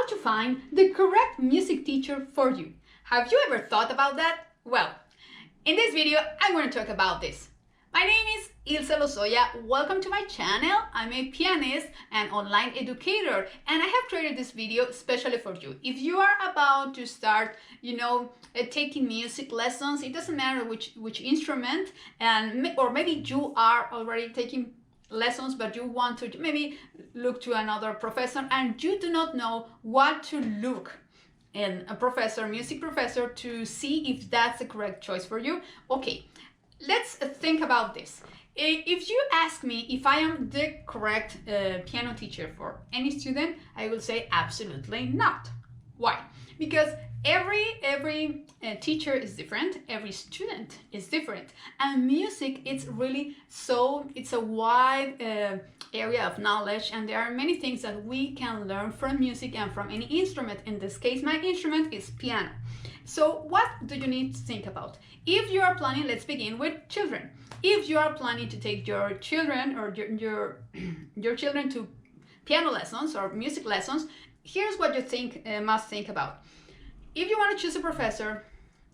to find the correct music teacher for you. Have you ever thought about that? Well, in this video, I'm going to talk about this. My name is Ilse Lozoya. Welcome to my channel. I'm a pianist and online educator, and I have created this video especially for you. If you are about to start, taking music lessons, it doesn't matter which instrument, or maybe you are already taking lessons, but you want to maybe look to another professor and you do not know what to look in a music professor to see if that's the correct choice for you. Okay, let's think about this. If you ask me if I am the correct piano teacher for any student, I will say absolutely not. Why? Because every teacher is different, every student is different, and music it's a wide area of knowledge, and there are many things that we can learn from music and from any instrument. In this case, my instrument is piano. So what do you need to think about? If you are planning, let's begin with children. If you are planning to take your children or your children to piano lessons or music lessons, here's what you must think about. If you want to choose a professor,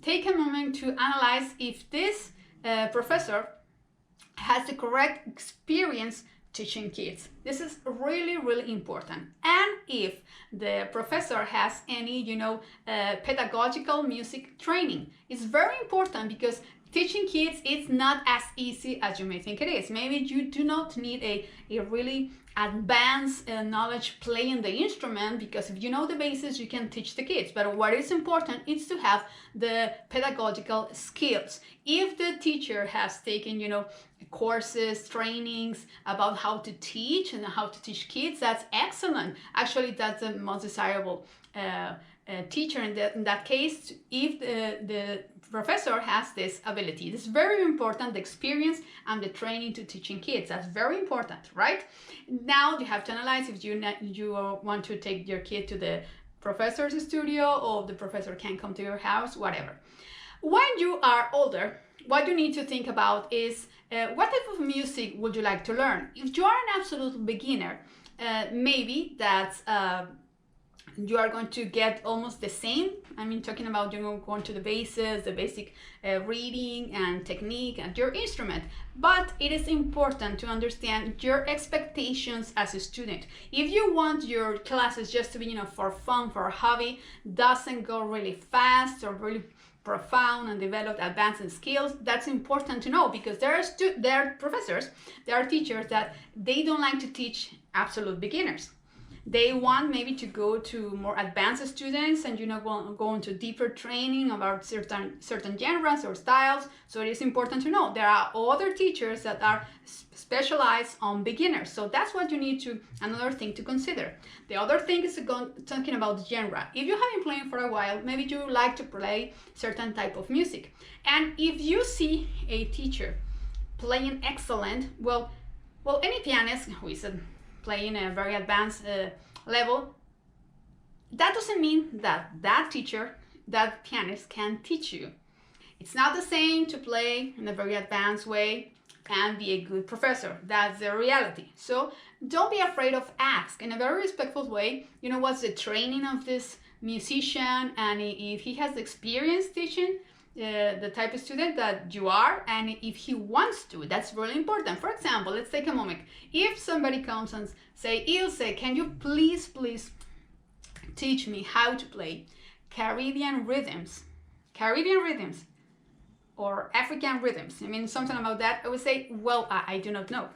take a moment to analyze if this professor has the correct experience teaching kids. This is really, really important. And if the professor has any, pedagogical music training. It's very important because teaching kids is not as easy as you may think it is. Maybe you do not need a really advanced knowledge playing the instrument, because if you know the basics, you can teach the kids. But what is important is to have the pedagogical skills. If the teacher has taken, courses, trainings about how to teach and how to teach kids, that's excellent. Actually, that's the most desirable teacher in that case, if the professor has this ability. It's very important, the experience and the training to teaching kids. That's very important, right? Now you have to analyze if you want to take your kid to the professor's studio, or the professor can come to your house, whatever. When you are older, what you need to think about is what type of music would you like to learn? If you are an absolute beginner, maybe that's you are going to get almost the same. I mean, talking about, going to the basics, the basic reading and technique and your instrument. But it is important to understand your expectations as a student. If you want your classes just to be, for fun, for a hobby, doesn't go really fast or really profound and develop advanced skills, that's important to know, because there are professors, there are teachers that they don't like to teach absolute beginners. They want maybe to go to more advanced students and go into deeper training about certain genres or styles. So it is important to know there are other teachers that are specialized on beginners. So that's what you need another thing to consider. The other thing is talking about genre. If you have been playing for a while, maybe you like to play certain type of music. And if you see a teacher playing excellent, well, any pianist who is playing a very advanced level, that doesn't mean that teacher, that pianist can teach you. It's not the same to play in a very advanced way and be a good professor. That's the reality. So don't be afraid of ask in a very respectful way, what's the training of this musician, and if he has experience teaching the type of student that you are, and if he wants to. That's really important. For example, let's take a moment. If somebody comes and say, Ilse, can you please teach me how to play Caribbean rhythms or African rhythms? I mean, something about that. I would say, well, I do not know,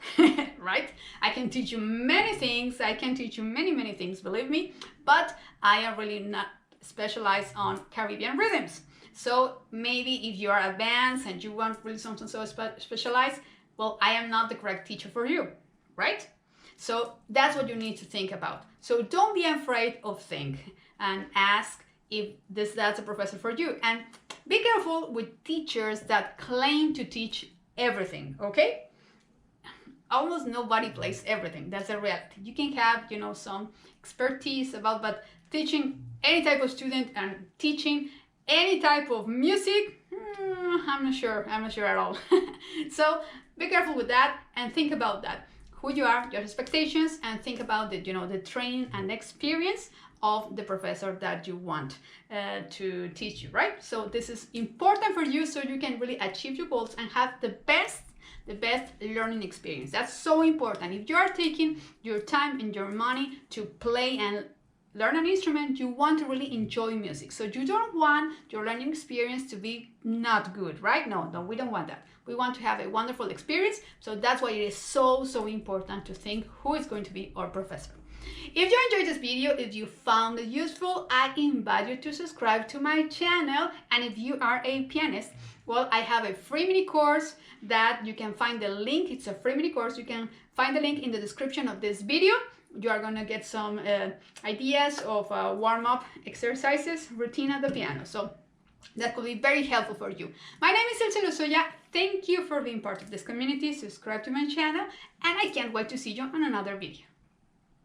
right? I can teach you many things. I can teach you many things, believe me, but I am really not specialized on Caribbean rhythms. So maybe if you are advanced and you want really something so specialized, well, I am not the correct teacher for you, right? So that's what you need to think about. So don't be afraid of think and ask if that's a professor for you. And be careful with teachers that claim to teach everything, okay? Almost nobody plays everything. That's a reality. You can have, some expertise about, but teaching any type of student and teaching any type of music, I'm not sure at all. So be careful with that and think about that. who you are, your expectations, and think about the, the training and experience of the professor that you want to teach you, right? So this is important for you so you can really achieve your goals and have the best learning experience. That's so important. If you are taking your time and your money to play and learn an instrument, you want to really enjoy music. So you don't want your learning experience to be not good, right? No, we don't want that. We want to have a wonderful experience. So that's why it is so important to think who is going to be our professor. If you enjoyed this video, if you found it useful, I invite you to subscribe to my channel. And if you are a pianist, well, I have a free mini course that you can find the link. It's a free mini course. You can find the link in the description of this video. You are going to get some ideas of warm-up exercises, routine at the piano. So that could be very helpful for you. My name is Ilse Lozoya. Thank you for being part of this community. Subscribe to my channel, and I can't wait to see you on another video.